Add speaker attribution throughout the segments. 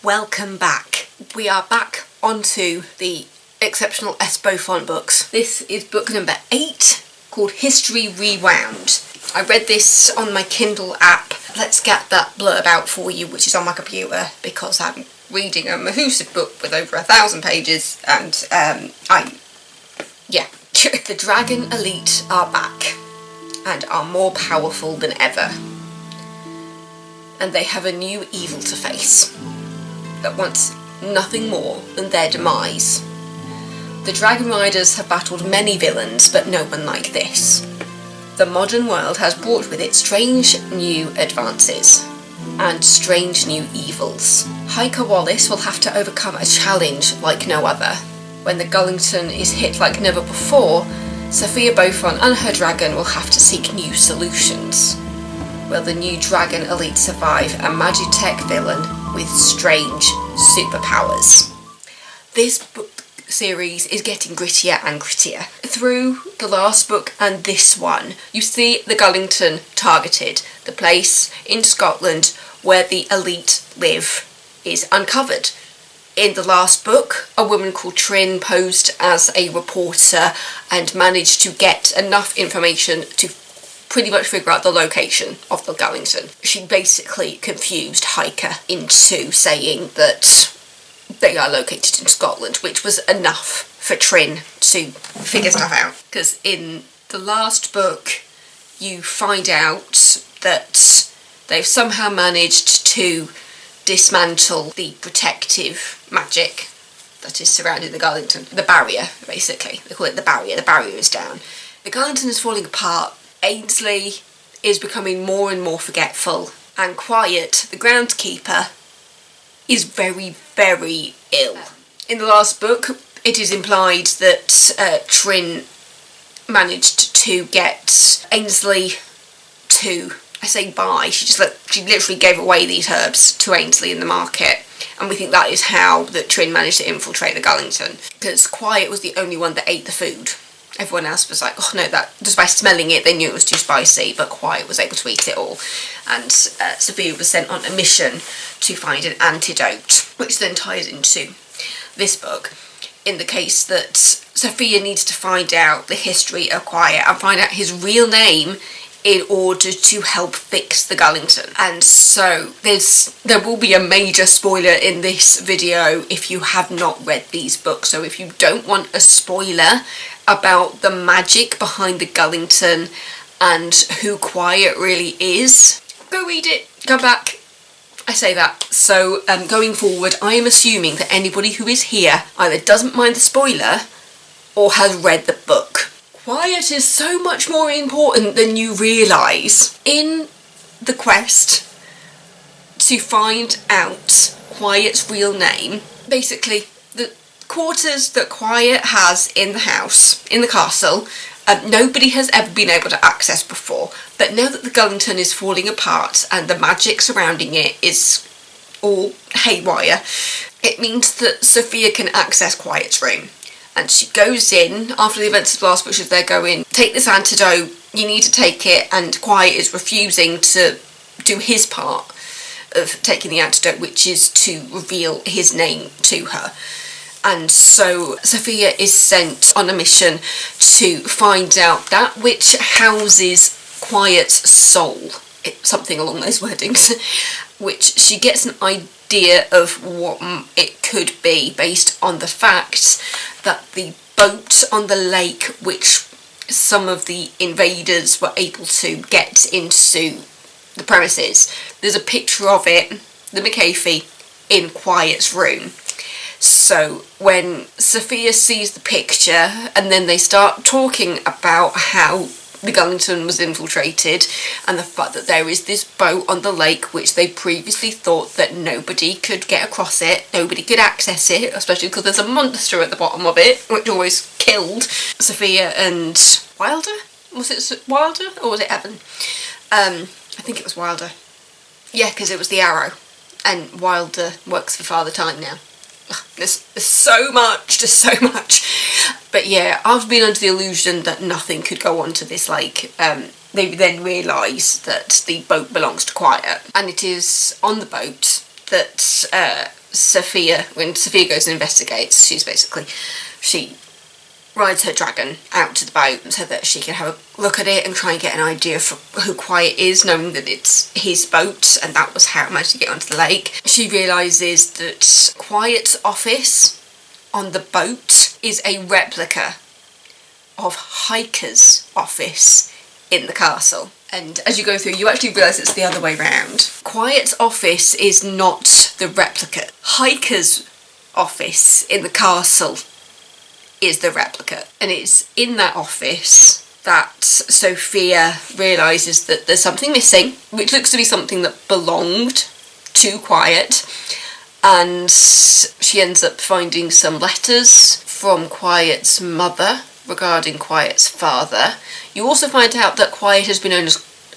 Speaker 1: Welcome back. We are back onto the exceptional S. Beaufont books. This is book number 8 called History Rewound. I read this on my Kindle app. Let's get that blurb out for you, which is on my computer, because I'm reading a massive book with over 1,000 pages and The Dragon Elite are back and are more powerful than ever. And they have a new evil to face that wants nothing more than their demise. The Dragon Riders have battled many villains, but no one like this. The modern world has brought with it strange new advances and strange new evils. Hiker Wallace will have to overcome a challenge like no other. When the Gullington is hit like never before, Sophia Beaufont and her dragon will have to seek new solutions. Will the new Dragon Elite survive a Magitech villain with strange superpowers? This book series is getting grittier and grittier. Through the last book and this one, you see the Gullington targeted. The place in Scotland where the elite live is uncovered. In the last book, a woman called Trin posed as a reporter and managed to get enough information to pretty much figure out the location of the Gullington. She basically confused Hiker into saying that they are located in Scotland, which was enough for Trin to figure stuff out. Because in the last book, you find out that they've somehow managed to dismantle the protective magic that is surrounding the Gullington. The barrier, basically. They call it the barrier. The barrier is down. The Gullington is falling apart. Ainsley is becoming more and more forgetful. And Quiet, the groundskeeper, is very, very ill. In the last book, it is implied that Trin managed to get Ainsley to, I say buy, she literally gave away these herbs to Ainsley in the market, and we think that is how that Trin managed to infiltrate the Gullington, because Quiet was the only one that ate the food. Everyone else was like, oh no, that just by smelling it they knew it was too spicy, but Quiet was able to eat it all. And Sophia was sent on a mission to find an antidote, which then ties into this book, in the case that Sophia needs to find out the history of Quiet and find out his real name in order to help fix the Gullington. And so there will be a major spoiler in this video if you have not read these books. So if you don't want a spoiler about the magic behind the Gullington and who Quiet really is, go read it, come back. I say that. So going forward, I am assuming that anybody who is here either doesn't mind the spoiler or has read the book. Quiet is so much more important than you realise. In the quest to find out Quiet's real name, basically the quarters that Quiet has in the house, in the castle, nobody has ever been able to access before. But now that the Gullington is falling apart and the magic surrounding it is all haywire, it means that Sophia can access Quiet's room. And she goes in, after the events of the last book, they're going, take this antidote, you need to take it, and Quiet is refusing to do his part of taking the antidote, which is to reveal his name to her. And so Sophia is sent on a mission to find out that which houses Quiet's soul, something along those wordings, which she gets an idea of what it could be based on the fact that the boat on the lake, which some of the invaders were able to get into the premises, there's a picture of it, the McAfee, in Quiet's room. So when Sophia sees the picture and then they start talking about how the Gullington was infiltrated and the fact that there is this boat on the lake which they previously thought that nobody could get across it, nobody could access it, especially because there's a monster at the bottom of it which always killed Sophia and Wilder? Was it Wilder or was it Evan? I think it was Wilder. Yeah, because it was the Arrow and Wilder works for Father Time now. There's so much, just so much. But yeah, I've been under the illusion that nothing could go onto this lake. They then realise that the boat belongs to Quiet, and it is on the boat that Sophia, when Sophia goes and investigates, she rides her dragon out to the boat so that she can have a look at it and try and get an idea for who Quiet is, knowing that it's his boat and that was how it managed to get onto the lake. She realises that Quiet's office on the boat is a replica of Hiker's office in the castle. And as you go through, you actually realise it's the other way round. Quiet's office is not the replica. Hiker's office in the castle is the replica. And it's in that office that Sophia realises that there's something missing, which looks to be something that belonged to Quiet. And she ends up finding some letters from Quiet's mother regarding Quiet's father. You also find out that Quiet has been known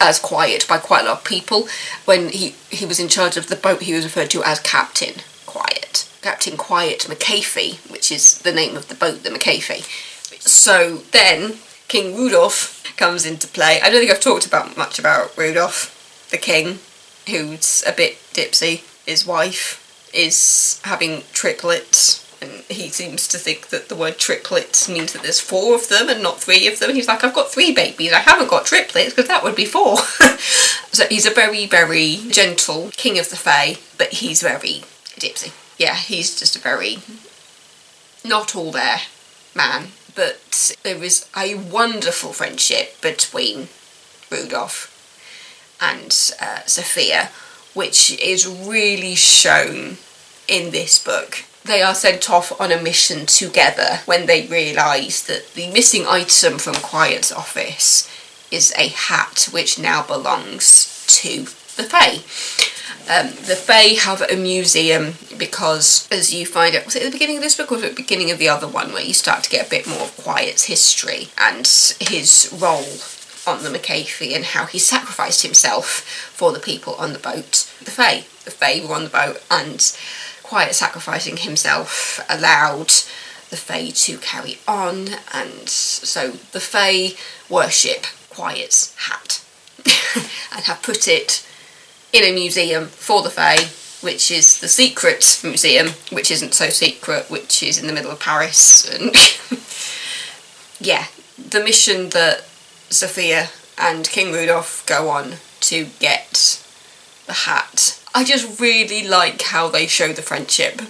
Speaker 1: as Quiet by quite a lot of people. When he was in charge of the boat, he was referred to as Captain Quiet. Captain Quiet McAfee, which is the name of the boat, the McAfee. So then King Rudolph comes into play. I don't think I've talked much about Rudolph, the king, who's a bit dipsy. His wife is having triplets, and he seems to think that the word triplets means that there's 4 of them and not 3 of them. And he's like, I've got 3 babies, I haven't got triplets, because that would be 4. So he's a very, very gentle king of the Fae, but he's very dipsy. Yeah, he's just a very not all there man. But there is a wonderful friendship between Rudolph and Sophia, which is really shown in this book. They are sent off on a mission together when they realise that the missing item from Quiet's office is a hat which now belongs to the Fae. The Fae have a museum because, as you find out, was it at the beginning of this book or was it at the beginning of the other one, where you start to get a bit more of Quiet's history and his role on the McAfee and how he sacrificed himself for the people on the boat. The Fae were on the boat, and Quiet sacrificing himself allowed the Fae to carry on, and so the Fae worship Quiet's hat and have put it in a museum for the Fae, which is the secret museum, which isn't so secret, which is in the middle of Paris. And yeah, the mission that Sophia and King Rudolph go on to get the hat. I just really like how they show the friendship.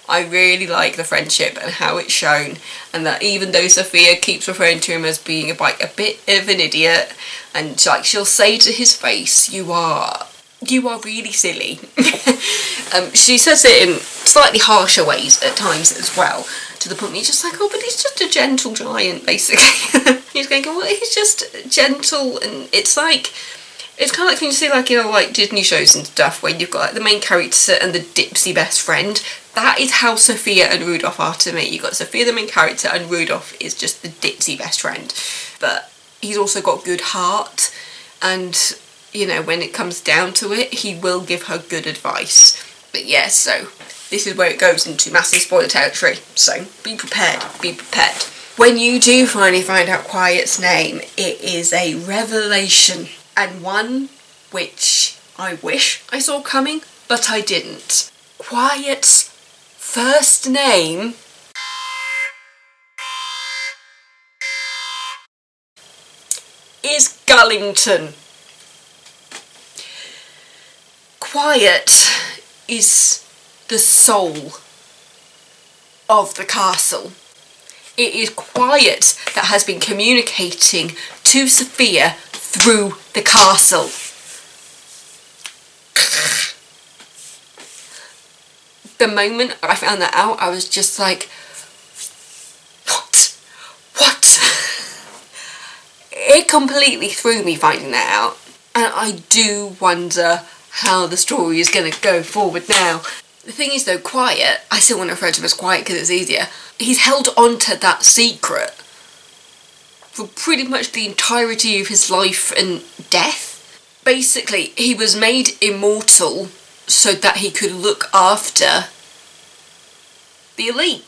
Speaker 1: I really like the friendship and how it's shown, and that even though Sophia keeps referring to him as being a bit of an idiot, and like she'll say to his face, you are really silly. She says it in slightly harsher ways at times as well, to the point where you're just like, oh, but he's just a gentle giant, basically. He's going, well, he's just gentle, and it's kind of like when you see like Disney shows and stuff where you've got like the main character and the dipsy best friend. That is how Sophia and Rudolph are to me. You've got Sophia the main character and Rudolph is just the dipsy best friend. But he's also got good heart, and you know, when it comes down to it, he will give her good advice. But yeah, so this is where it goes into massive spoiler territory. So be prepared, be prepared. When you do finally find out Quiet's name, it is a revelation, and one which I wish I saw coming, but I didn't. Quiet's first name is Gullington. Quiet is the soul of the castle. It is Quiet that has been communicating to Sophia through the castle. The moment I found that out, I was just like, what? It completely threw me finding that out. And I do wonder how the story is going to go forward now. The thing is though, Quiet, I still want to refer to him as Quiet because it's easier, he's held on to that secret for pretty much the entirety of his life and death. Basically, he was made immortal so that he could look after the elite.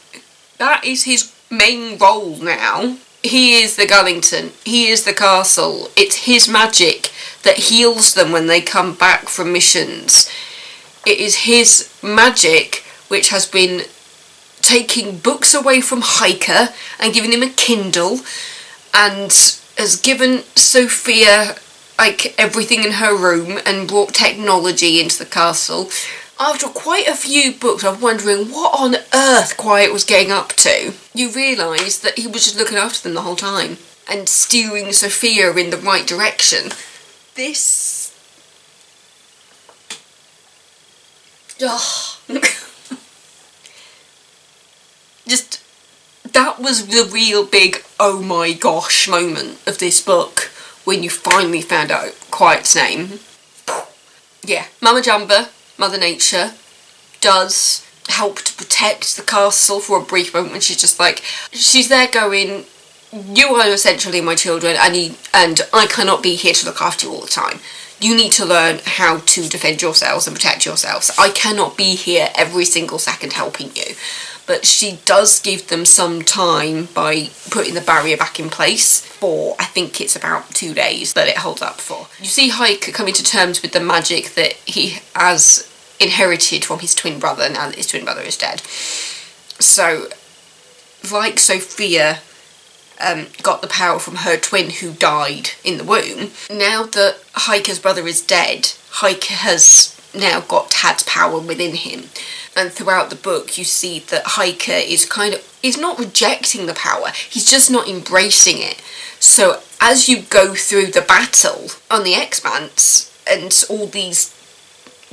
Speaker 1: That is his main role now. He is the Gullington, he is the castle, it's his magic that heals them when they come back from missions. It is his magic which has been taking books away from Hiker and giving him a Kindle, and has given Sophia like everything in her room and brought technology into the castle. After quite a few books of wondering what on earth Quiet was getting up to, you realise that he was just looking after them the whole time and steering Sophia in the right direction. This... just... that was the real big oh my gosh moment of this book when you finally found out Quiet's name. Yeah, Mama Jamba, Mother Nature, does help to protect the castle for a brief moment when she's just like, she's there going, you are essentially my children and I cannot be here to look after you all the time. You need to learn how to defend yourselves and protect yourselves. I cannot be here every single second helping you. But she does give them some time by putting the barrier back in place for, I think it's about 2 days that it holds up for. You see Hike coming to terms with the magic that he has inherited from his twin brother now that his twin brother is dead. So, like Sophia got the power from her twin who died in the womb, now that Hiker's brother is dead, Hike has now got Tad's power within him. And throughout the book you see that Hiker is not rejecting the power, he's just not embracing it. So as you go through the battle on the Expanse and all these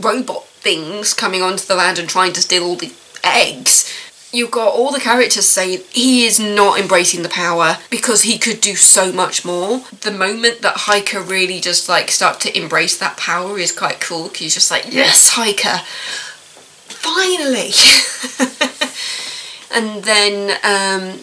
Speaker 1: robot things coming onto the land and trying to steal all the eggs, you've got all the characters saying he is not embracing the power because he could do so much more. The moment that Hiker really just like start to embrace that power is quite cool, because he's just like, yes, Hiker, finally. And then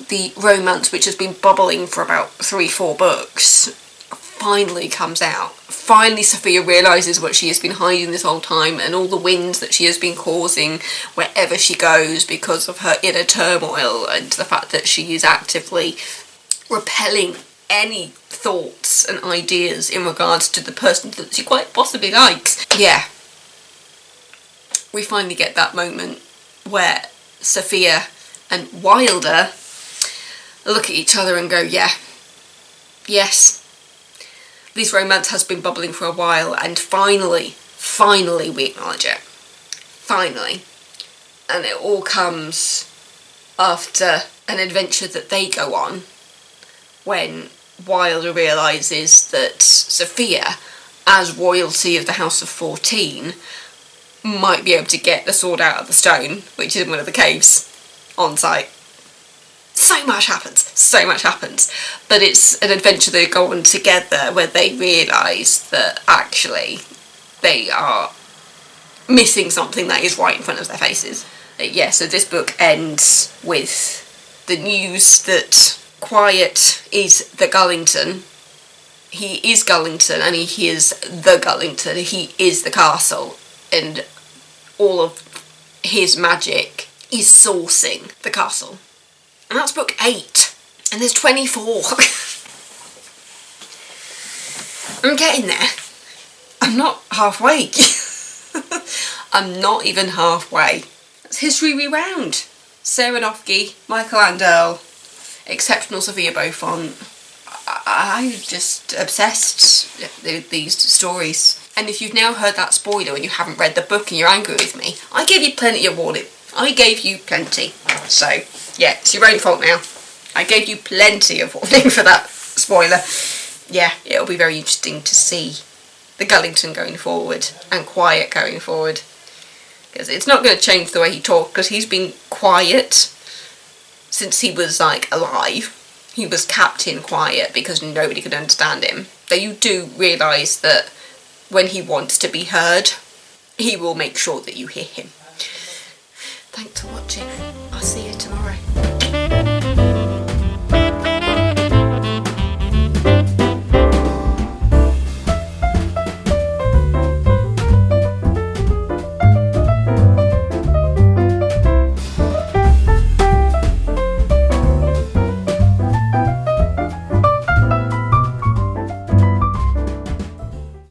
Speaker 1: the romance, which has been bubbling for about 3-4 books, finally comes out. Finally Sophia realises what she has been hiding this whole time, and all the winds that she has been causing wherever she goes because of her inner turmoil, and the fact that she is actively repelling any thoughts and ideas in regards to the person that she quite possibly likes. Yeah. We finally get that moment where Sophia and Wilder look at each other and go, yeah, yes, this romance has been bubbling for a while, and finally we acknowledge it. Finally. And it all comes after an adventure that they go on when Wilder realises that Sophia, as royalty of the House of 14, might be able to get the sword out of the stone, which is in one of the caves, on site. So much happens. But it's an adventure they go on together where they realise that actually they are missing something that is right in front of their faces. Yeah, so this book ends with the news that Quiet is the Gullington. He is Gullington, and he is the Gullington. He is the castle, and all of his magic is sourcing the castle. And that's book 8. And there's 24. I'm getting there. I'm not halfway. I'm not even halfway. That's History Rewound. Sarah Noffke, Michael Anderle, exceptional Sophia Beaufont. I'm just obsessed with these stories. And if you've now heard that spoiler and you haven't read the book and you're angry with me, I gave you plenty of warning. I gave you plenty. So, yeah, it's your own fault now. I gave you plenty of warning for that spoiler. Yeah, it'll be very interesting to see the Gullington going forward and Quiet going forward. Because it's not going to change the way he talks, because he's been quiet since he was, like, alive. He was Captain Quiet because nobody could understand him. Though you do realise that when he wants to be heard, he will make sure that you hear him. Thanks for watching. I'll see you tomorrow.